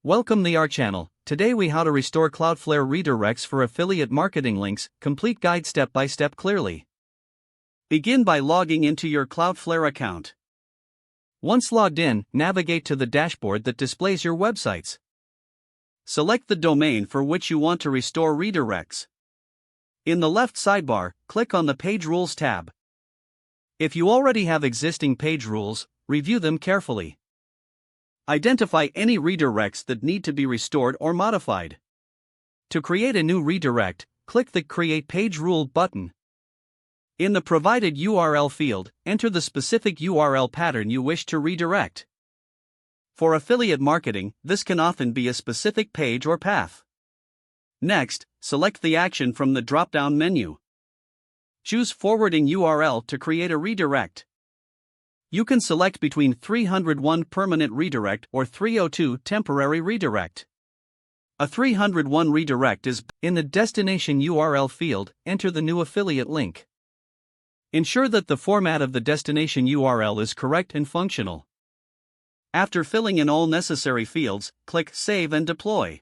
Welcome to our channel. Today we how to restore Cloudflare redirects for affiliate marketing links, complete guide step by step clearly. Begin by logging into your Cloudflare account. Once logged in, navigate to the dashboard that displays your websites. Select the domain for which you want to restore redirects. In the left sidebar, click on the Page Rules tab. If you already have existing page rules, review them carefully. Identify any redirects that need to be restored or modified. To create a new redirect, click the Create Page Rule button. In the provided URL field, enter the specific URL pattern you wish to redirect. For affiliate marketing, this can often be a specific page or path. Next, select the action from the drop-down menu. Choose Forwarding URL to create a redirect. You can select between 301 permanent redirect or 302 temporary redirect. A 301 redirect is in the destination URL field, enter the new affiliate link. Ensure that the format of the destination URL is correct and functional. After filling in all necessary fields, click Save and Deploy.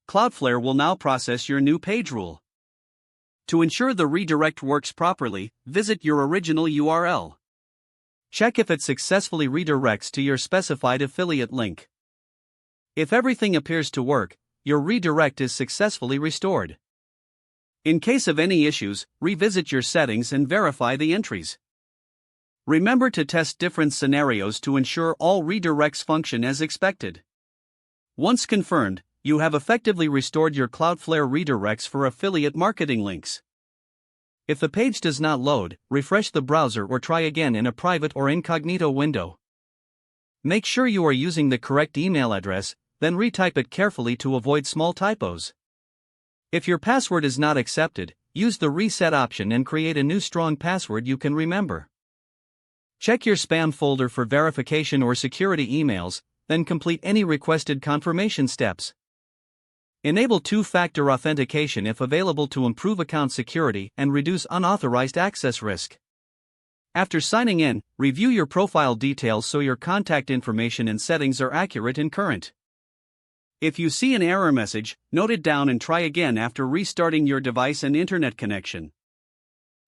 Cloudflare will now process your new page rule. To ensure the redirect works properly, visit your original URL. Check if it successfully redirects to your specified affiliate link. If everything appears to work, your redirect is successfully restored. In case of any issues, revisit your settings and verify the entries. Remember to test different scenarios to ensure all redirects function as expected. Once confirmed, you have effectively restored your Cloudflare redirects for affiliate marketing links. If the page does not load, refresh the browser or try again in a private or incognito window. Make sure you are using the correct email address, then retype it carefully to avoid small typos. If your password is not accepted, use the reset option and create a new strong password you can remember. Check your spam folder for verification or security emails, then complete any requested confirmation steps. Enable two-factor authentication if available to improve account security and reduce unauthorized access risk. After signing in, review your profile details so your contact information and settings are accurate and current. If you see an error message, note it down and try again after restarting your device and internet connection.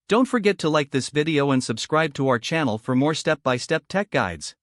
Don't forget to like this video and subscribe to our channel for more step-by-step tech guides.